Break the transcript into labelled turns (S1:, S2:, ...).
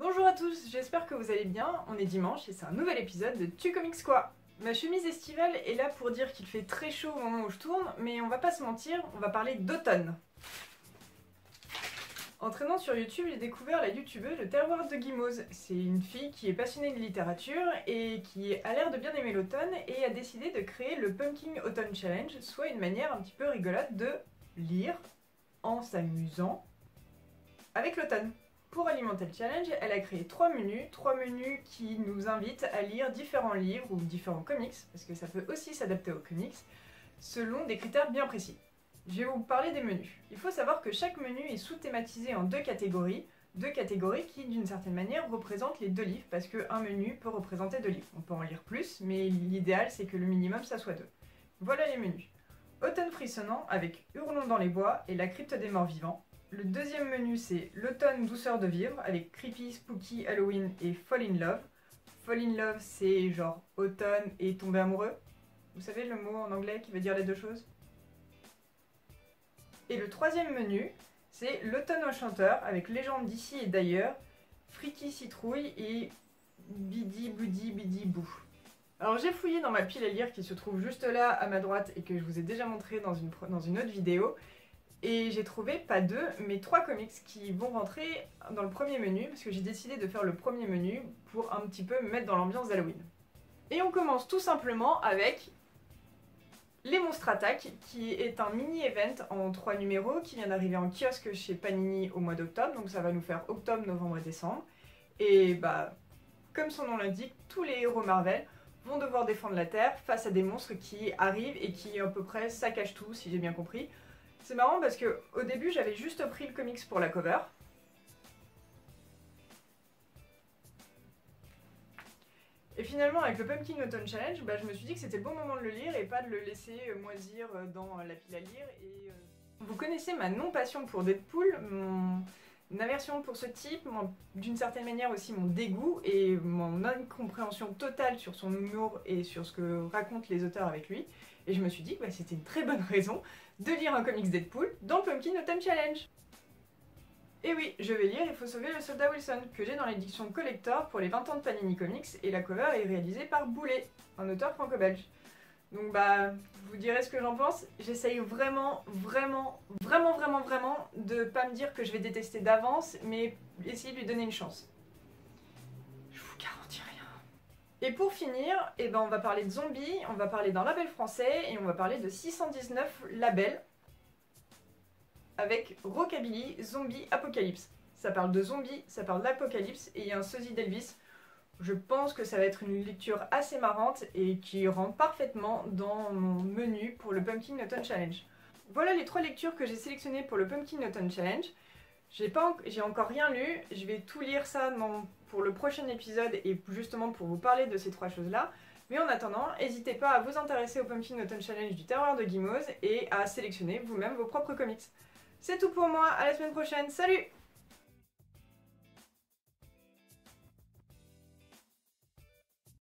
S1: Bonjour à tous, j'espère que vous allez bien, on est dimanche et c'est un nouvel épisode de Tu Comics quoi. Ma chemise estivale est là pour dire qu'il fait très chaud au moment où je tourne, mais on va pas se mentir, on va parler d'automne. En traînant sur YouTube, j'ai découvert la youtubeuse Le Terroir de Guimauze. C'est une fille qui est passionnée de littérature et qui a l'air de bien aimer l'automne et a décidé de créer le Pumpkin Autumn Challenge, soit une manière un petit peu rigolote de lire en s'amusant avec l'automne. Pour alimenter le challenge, elle a créé 3 menus qui nous invitent à lire différents livres ou différents comics, parce que ça peut aussi s'adapter aux comics, selon des critères bien précis. Je vais vous parler des menus. Il faut savoir que chaque menu est sous-thématisé en deux catégories qui, d'une certaine manière, représentent les deux livres, parce qu'un menu peut représenter 2 livres. On peut en lire plus, mais l'idéal c'est que le minimum ça soit 2. Voilà les menus. Automne frissonnant avec Hurlons dans les bois et La crypte des morts vivants. Le deuxième menu c'est l'automne douceur de vivre avec Creepy, Spooky, Halloween et Fall in Love. Fall in Love c'est genre automne et tomber amoureux. Vous savez le mot en anglais qui veut dire les deux choses. Et le troisième menu c'est l'automne enchanteur avec Légende d'ici et d'ailleurs, Freaky Citrouille et Bidi Boudi Bidi Bou. Alors j'ai fouillé dans ma pile à lire qui se trouve juste là à ma droite et que je vous ai déjà montré dans une autre vidéo. Et j'ai trouvé pas 2, mais 3 comics qui vont rentrer dans le premier menu, parce que j'ai décidé de faire le premier menu pour un petit peu me mettre dans l'ambiance d'Halloween. Et on commence tout simplement avec Les Monstres Attaquent, qui est un mini-event en 3 numéros qui vient d'arriver en kiosque chez Panini au mois d'octobre, donc ça va nous faire octobre, novembre et décembre. Et bah, comme son nom l'indique, tous les héros Marvel vont devoir défendre la Terre face à des monstres qui arrivent et qui à peu près saccagent tout, si j'ai bien compris. C'est marrant parce que au début j'avais juste pris le comics pour la cover. Et finalement avec le Pumpkin Autumn Challenge, je me suis dit que c'était le bon moment de le lire et pas de le laisser moisir dans la pile à lire. Vous connaissez ma non-passion pour Deadpool, mon aversion pour ce type, d'une certaine manière aussi mon dégoût et mon incompréhension totale sur son humour et sur ce que racontent les auteurs avec lui. Et je me suis dit que c'était une très bonne raison de lire un comics Deadpool dans le Pumpkin Autumn Challenge. Et oui, je vais lire Il faut sauver le soldat Wilson, que j'ai dans l'édition collector pour les 20 ans de Panini Comics, et la cover est réalisée par Boulet, un auteur franco-belge. Donc vous direz ce que j'en pense. J'essaye vraiment de pas me dire que je vais détester d'avance, mais essayer de lui donner une chance. Je vous garantis rien. Et pour finir, on va parler de zombies, on va parler d'un label français, et on va parler de 619 labels, avec Rockabilly Zombie Apocalypse. Ça parle de zombies, ça parle d'apocalypse, et il y a un sosie d'Elvis. Je pense que ça va être une lecture assez marrante et qui rentre parfaitement dans mon menu pour le Pumpkin Autumn Challenge. Voilà les 3 lectures que j'ai sélectionnées pour le Pumpkin Autumn Challenge. J'ai encore rien lu, je vais tout lire ça pour le prochain épisode et justement pour vous parler de ces 3 choses-là. Mais en attendant, n'hésitez pas à vous intéresser au Pumpkin Autumn Challenge du Terroir de Guimauze et à sélectionner vous-même vos propres comics. C'est tout pour moi, à la semaine prochaine, salut!